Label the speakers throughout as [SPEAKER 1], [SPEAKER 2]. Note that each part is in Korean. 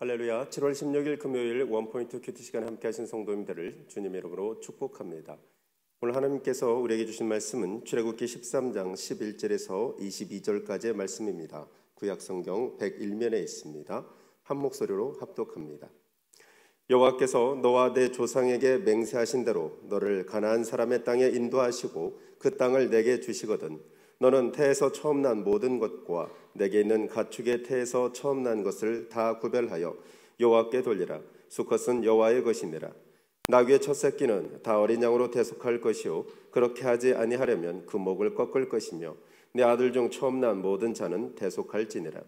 [SPEAKER 1] 할렐루야. 7월 16일 금요일 원포인트 큐티 시간 함께 하신 성도님들을 주님의 이름으로 축복합니다. 오늘 하나님께서 우리에게 주신 말씀은 출애굽기 13장 11절에서 22절까지의 말씀입니다. 구약성경 101면에 있습니다. 한 목소리로 합독합니다. 여호와께서 너와 내 조상에게 맹세하신 대로 너를 가나안 사람의 땅에 인도하시고 그 땅을 내게 주시거든 너는 태에서 처음 난 모든 것과 내게 있는 가축의 태에서 처음 난 것을 다 구별하여 여호와께 돌리라. 수컷은 여호와의 것이니라. 나귀의 첫 새끼는 다 어린 양으로 대속할 것이요 그렇게 하지 아니하려면 그 목을 꺾을 것이며 내 아들 중 처음 난 모든 자는 대속할지니라.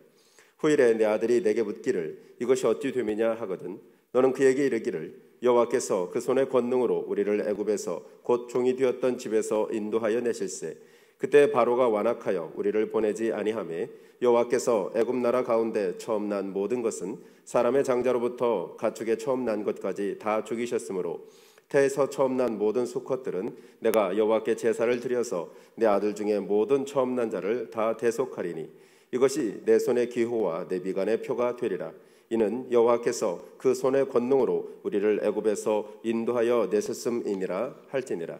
[SPEAKER 1] 후일에 내 아들이 내게 묻기를 이것이 어찌 됨이냐 하거든 너는 그에게 이르기를 여호와께서 그 손의 권능으로 우리를 애굽에서 곧 종이 되었던 집에서 인도하여 내실세 그때 바로가 완악하여 우리를 보내지 아니하매 여호와께서 애굽 나라 가운데 처음 난 모든 것은 사람의 장자로부터 가축의 처음 난 것까지 다 죽이셨으므로 태에서 처음 난 모든 수컷들은 내가 여호와께 제사를 드려서 내 아들 중에 모든 처음 난 자를 다 대속하리니 이것이 내 손의 기호와 내 미간의 표가 되리라. 이는 여호와께서 그 손의 권능으로 우리를 애굽에서 인도하여 내셨음이니라 할지니라.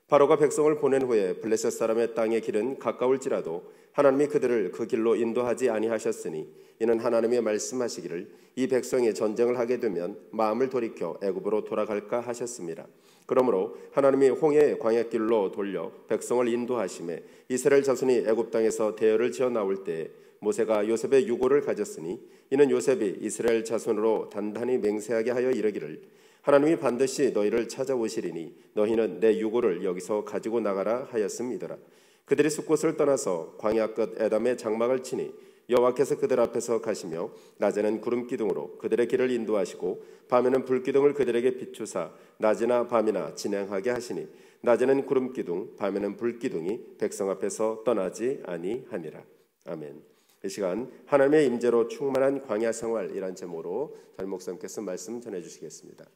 [SPEAKER 1] 바로가 백성을 보낸 후에 블레셋 사람의 땅의 길은 가까울지라도 하나님이 그들을 그 길로 인도하지 아니하셨으니 이는 하나님이 말씀하시기를 이 백성이 전쟁을 하게 되면 마음을 돌이켜 애굽으로 돌아갈까 하셨습니다. 그러므로 하나님이 홍해의 광야길로 돌려 백성을 인도하심에 이스라엘 자손이 애굽 땅에서 대열을 지어 나올 때에 모세가 요셉의 유고를 가졌으니 이는 요셉이 이스라엘 자손으로 단단히 맹세하게 하여 이르기를 하나님이 반드시 너희를 찾아오시리니 너희는 내 유고를 여기서 가지고 나가라 하였음이더라. 그들이 숫곳을 떠나서 광야 끝 에담의 장막을 치니 여호와께서 그들 앞에서 가시며 낮에는 구름 기둥으로 그들의 길을 인도하시고 밤에는 불 기둥을 그들에게 비추사 낮이나 밤이나 진행하게 하시니 낮에는 구름 기둥 밤에는 불 기둥이 백성 앞에서 떠나지 아니하니라. 아멘. 이 시간 하나님의 임재로 충만한 광야 생활이란 제목으로 달 목사님께서 말씀 전해주시겠습니다.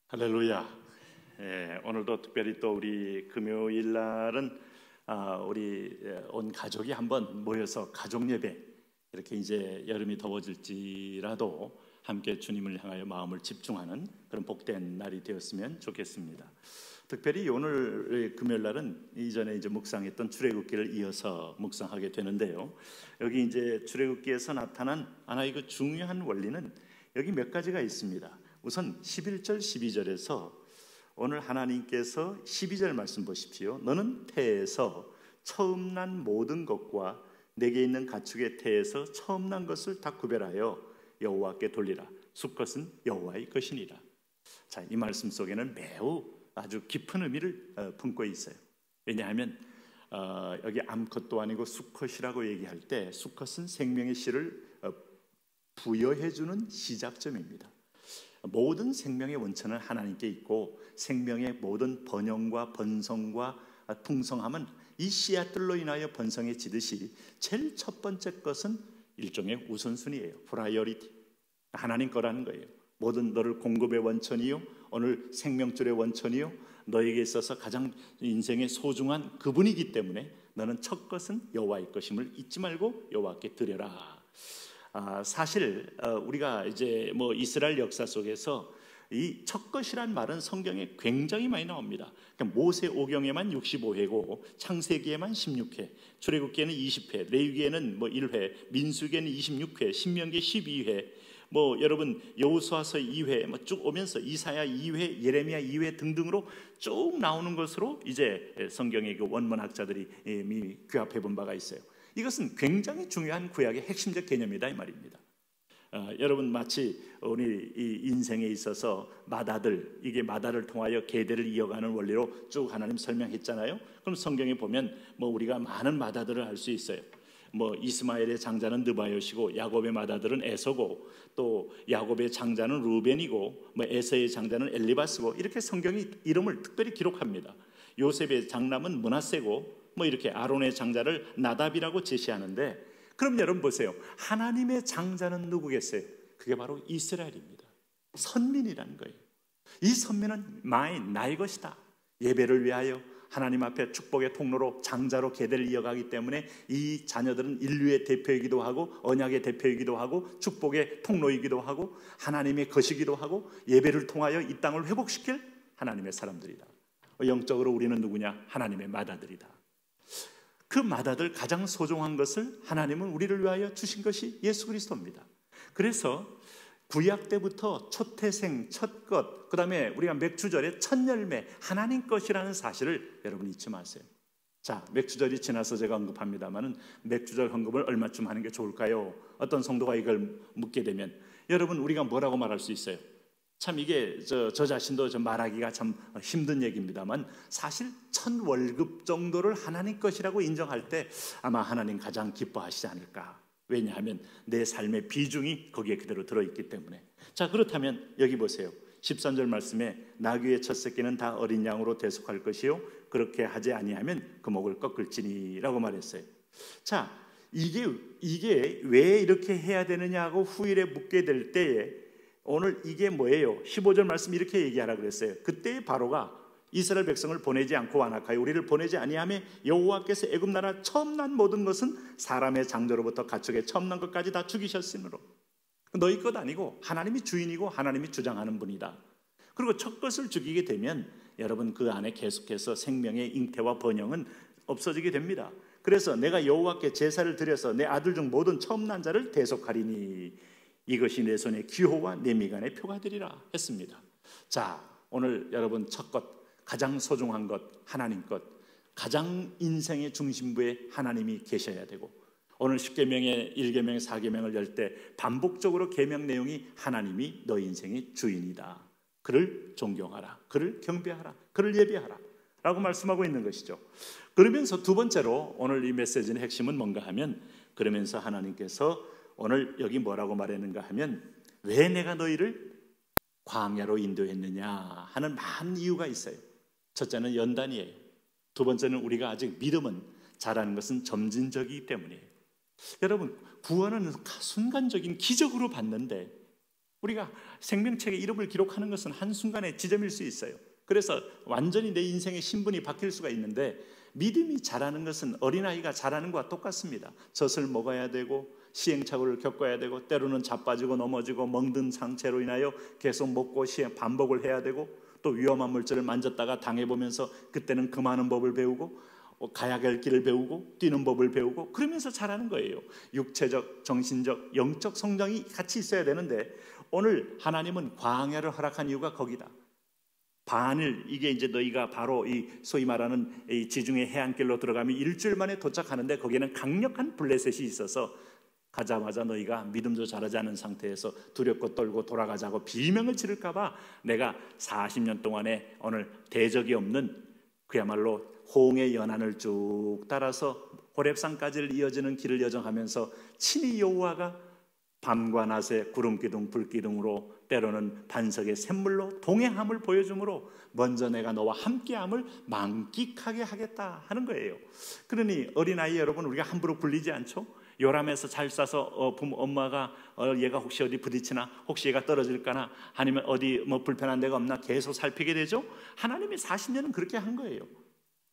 [SPEAKER 2] 할렐루야. 오늘도 특별히 또 우리 금요일 날은 우리 온 가족이 한번 모여서 가족 예배, 이렇게 이제 여름이 더워질지라도 함께 주님을 향하여 마음을 집중하는 그런 복된 날이 되었으면 좋겠습니다. 특별히 오늘 금요일 날은 이전에 이제 묵상했던 출애굽기를 이어서 묵상하게 되는데요. 여기 이제 출애굽기에서 나타난 하나의 그 중요한 원리는 여기 몇 가지가 있습니다. 우선 11절 12절에서 오늘 하나님께서 12절 말씀 보십시오. 너는 태에서 처음 난 모든 것과 내게 있는 가축의 태에서 처음 난 것을 다 구별하여 여호와께 돌리라. 수컷은 여호와의 것이니라. 자, 이 말씀 속에는 매우 아주 깊은 의미를 품고 있어요. 왜냐하면 여기 암컷도 아니고 수컷이라고 얘기할 때 수컷은 생명의 씨를 부여해주는 시작점입니다. 모든 생명의 원천은 하나님께 있고 생명의 모든 번영과 번성과 풍성함은 이 씨앗들로 인하여 번성해지듯이 제일 첫 번째 것은 일종의 우선순위예요. 프라이어리티. 하나님 거라는 거예요. 모든 너를 공급의 원천이요 오늘 생명줄의 원천이요 너에게 있어서 가장 인생의 소중한 그분이기 때문에 너는 첫 것은 여호와의 것임을 잊지 말고 여호와께 드려라. 사실 우리가 이제 뭐 이스라엘 역사 속에서 이 첫 것이란 말은 성경에 굉장히 많이 나옵니다. 그러니까 모세오경에만 65회고 창세기에만 16회, 출애굽기에는 20회, 레위기에는 뭐 1회, 민수기에는 26회, 신명기 12회, 뭐 여러분 여호수아서 2회 뭐 쭉 오면서 이사야 2회, 예레미야 2회 등등으로 쭉 나오는 것으로 이제 성경의 그 원문학자들이 이미 규합해 본 바가 있어요. 이것은 굉장히 중요한 구약의 핵심적 개념이다 이 말입니다. 여러분 마치 우리 이 인생에 있어서 마다들, 이게 마다를 통하여 계대를 이어가는 원리로 쭉 하나님 설명했잖아요. 그럼 성경에 보면 뭐 우리가 많은 마다들을 알 수 있어요. 뭐 이스마엘의 장자는 느바요시고 야곱의 마다들은 에서고 또 야곱의 장자는 루벤이고 뭐 에서의 장자는 엘리바스고 이렇게 성경이 이름을 특별히 기록합니다. 요셉의 장남은 므낫세고 뭐 이렇게 아론의 장자를 나답이라고 제시하는데 그럼 여러분 보세요. 하나님의 장자는 누구겠어요? 그게 바로 이스라엘입니다. 선민이라는 거예요. 이 선민은 나의 것이다. 예배를 위하여 하나님 앞에 축복의 통로로 장자로 계대를 이어가기 때문에 이 자녀들은 인류의 대표이기도 하고 언약의 대표이기도 하고 축복의 통로이기도 하고 하나님의 것이기도 하고 예배를 통하여 이 땅을 회복시킬 하나님의 사람들이다. 영적으로 우리는 누구냐? 하나님의 맏아들이다. 그 맏아들 가장 소중한 것을 하나님은 우리를 위하여 주신 것이 예수 그리스도입니다. 그래서 구약 때부터 초태생, 첫것, 그 다음에 우리가 맥주절에 첫 열매, 하나님 것이라는 사실을 여러분 잊지 마세요. 자, 맥주절이 지나서 제가 언급합니다만은 맥주절 헌금을 얼마쯤 하는 게 좋을까요? 어떤 성도가 이걸 묻게 되면 여러분 우리가 뭐라고 말할 수 있어요? 참 이게 저 자신도 좀 말하기가 참 힘든 얘기입니다만 사실 1,000월급 정도를 하나님 것이라고 인정할 때 아마 하나님 가장 기뻐하시지 않을까. 왜냐하면 내 삶의 비중이 거기에 그대로 들어있기 때문에. 자, 그렇다면 여기 보세요. 13절 말씀에 나귀의 첫 새끼는 다 어린 양으로 대속할 것이요 그렇게 하지 아니하면 그 목을 꺾을지니 라고 말했어요. 자, 이게 왜 이렇게 해야 되느냐고 후일에 묻게 될 때에 오늘 이게 뭐예요? 15절 말씀 이렇게 얘기하라 그랬어요. 그때의 바로가 이스라엘 백성을 보내지 않고 완악하여 우리를 보내지 아니하며 여호와께서 애굽 나라 처음 난 모든 것은 사람의 장조로부터 가축의 처음 난 것까지 다 죽이셨으므로 너희 것 아니고 하나님이 주인이고 하나님이 주장하는 분이다. 그리고 첫 것을 죽이게 되면 여러분 그 안에 계속해서 생명의 잉태와 번영은 없어지게 됩니다. 그래서 내가 여호와께 제사를 드려서 내 아들 중 모든 처음 난 자를 대속하리니 이것이 내 손의 기호와 내 미간의 표가 되리라 했습니다. 자, 오늘 여러분 첫 것, 가장 소중한 것, 하나님 것, 가장 인생의 중심부에 하나님이 계셔야 되고 오늘 10계명의 1계명, 4계명을 열 때 반복적으로 계명 내용이 하나님이 너희 인생의 주인이다. 그를 존경하라, 그를 경배하라, 그를 예배하라 라고 말씀하고 있는 것이죠. 그러면서 두 번째로 오늘 이 메시지의 핵심은 뭔가 하면 그러면서 하나님께서 오늘 여기 뭐라고 말했는가 하면 왜 내가 너희를 광야로 인도했느냐 하는 많은 이유가 있어요. 첫째는 연단이에요. 두 번째는 우리가 아직 믿음은 자라는 것은 점진적이기 때문이에요. 여러분 구원은 순간적인 기적으로 받는데 우리가 생명책에 이름을 기록하는 것은 한순간의 지점일 수 있어요. 그래서 완전히 내 인생의 신분이 바뀔 수가 있는데 믿음이 자라는 것은 어린아이가 자라는 것과 똑같습니다. 젖을 먹어야 되고 시행착오를 겪어야 되고 때로는 자빠지고 넘어지고 멍든 상태로 인하여 계속 먹고 반복을 해야 되고 또 위험한 물질을 만졌다가 당해보면서 그때는 금하는 법을 배우고 가야 할 길을 배우고 뛰는 법을 배우고 그러면서 자라는 거예요. 육체적, 정신적, 영적 성장이 같이 있어야 되는데 오늘 하나님은 광야를 허락한 이유가 거기다. 반을 이게 이제 너희가 바로 이 소위 말하는 이 지중해 해안길로 들어가면 일주일 만에 도착하는데 거기에는 강력한 블레셋이 있어서 가자마자 너희가 믿음도 자라지 않은 상태에서 두렵고 떨고 돌아가자고 비명을 지를까 봐 내가 40년 동안에 오늘 대적이 없는 그야말로 홍해 연안을 쭉 따라서 호렙산까지 이어지는 길을 여정하면서 친히 여호와가 밤과 낮에 구름기둥 불기둥으로 때로는 반석의 샘물로 동행함을 보여주므로 먼저 내가 너와 함께함을 만끽하게 하겠다 하는 거예요. 그러니 어린아이 여러분 우리가 함부로 굴리지 않죠? 요람에서 잘 싸서 엄마가 얘가 혹시 어디 부딪히나 혹시 얘가 떨어질까나 아니면 어디 뭐 불편한 데가 없나 계속 살피게 되죠. 하나님이 40년은 그렇게 한 거예요.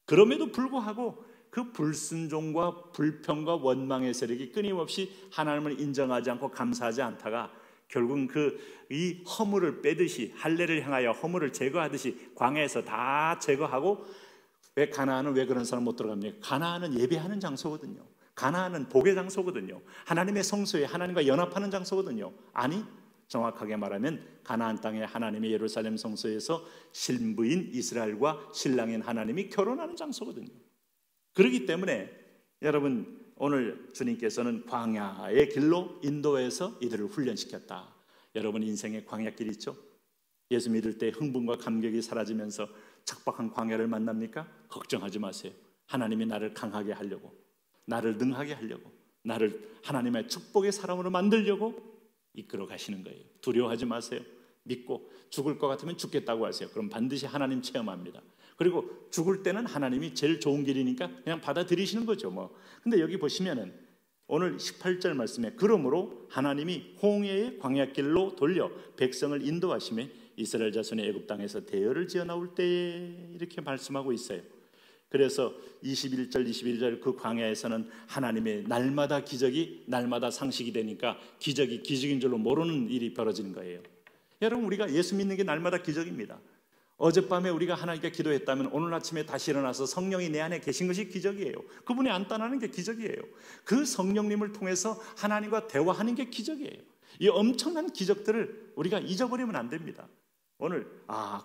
[SPEAKER 2] 그럼에도 불구하고 그 불순종과 불평과 원망의 세력이 끊임없이 하나님을 인정하지 않고 감사하지 않다가 결국은 이 허물을 빼듯이 할례를 향하여 허물을 제거하듯이 광야에서 다 제거하고 왜 가나안은 왜 그런 사람 못 들어갑니까? 가나안은 예배하는 장소거든요. 가나안은 복의 장소거든요. 하나님의 성소에 하나님과 연합하는 장소거든요. 아니 정확하게 말하면 가나안 땅에 하나님의 예루살렘 성소에서 신부인 이스라엘과 신랑인 하나님이 결혼하는 장소거든요. 그렇기 때문에 여러분 오늘 주님께서는 광야의 길로 인도해서 이들을 훈련시켰다. 여러분 인생의 광야길 있죠? 예수 믿을 때 흥분과 감격이 사라지면서 척박한 광야를 만납니까? 걱정하지 마세요. 하나님이 나를 강하게 하려고 나를 능하게 하려고 나를 하나님의 축복의 사람으로 만들려고 이끌어 가시는 거예요. 두려워하지 마세요. 믿고 죽을 것 같으면 죽겠다고 하세요. 그럼 반드시 하나님 체험합니다. 그리고 죽을 때는 하나님이 제일 좋은 길이니까 그냥 받아들이시는 거죠. 근데 여기 보시면은 오늘 18절 말씀에 그러므로 하나님이 홍해의 광야길로 돌려 백성을 인도하심에 이스라엘 자손이 애굽 땅에서 대열을 지어 나올 때에 이렇게 말씀하고 있어요. 그래서 21절 22절 그 광야에서는 하나님의 날마다 기적이 날마다 상식이 되니까 기적이 기적인 줄로 모르는 일이 벌어지는 거예요. 여러분, 우리가 예수 믿는 게 날마다 기적입니다. 어젯밤에 우리가 하나님께 기도했다면 오늘 아침에 다시 일어나서 성령이 내 안에 계신 것이 기적이에요. 그분이 안 떠나는 게 기적이에요. 그 성령님을 통해서 하나님과 대화하는 게 기적이에요. 이 엄청난 기적들을 우리가 잊어버리면 안 됩니다. 오늘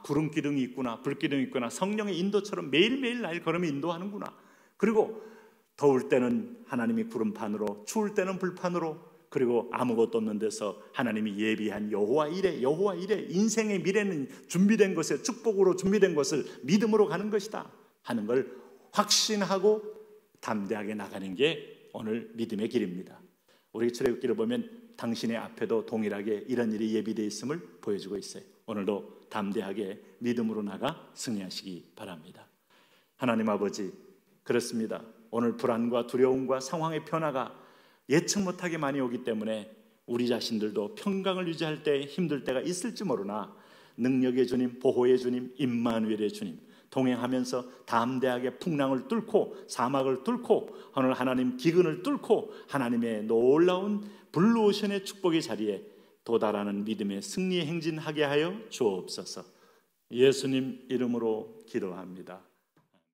[SPEAKER 2] 구름 기둥이 있구나, 불기둥이 있구나, 성령의 인도처럼 매일매일 날 걸음에 인도하는구나. 그리고 더울 때는 하나님이 구름판으로, 추울 때는 불판으로, 그리고 아무것도 없는 데서 하나님이 예비한 여호와 이레 인생의 미래는 준비된 것에 축복으로 준비된 것을 믿음으로 가는 것이다 하는 걸 확신하고 담대하게 나가는 게 오늘 믿음의 길입니다. 우리 출애굽기를 보면 당신의 앞에도 동일하게 이런 일이 예비되어 있음을 보여주고 있어요. 오늘도 담대하게 믿음으로 나가 승리하시기 바랍니다. 하나님 아버지, 그렇습니다. 오늘 불안과 두려움과 상황의 변화가 예측 못하게 많이 오기 때문에 우리 자신들도 평강을 유지할 때 힘들 때가 있을지 모르나 능력의 주님, 보호의 주님, 임마누엘의 주님 동행하면서 담대하게 풍랑을 뚫고 사막을 뚫고 오늘 하나님 기근을 뚫고 하나님의 놀라운 블루오션의 축복의 자리에 도달하는 믿음의 승리의 행진하게 하여 주옵소서. 예수님 이름으로 기도합니다.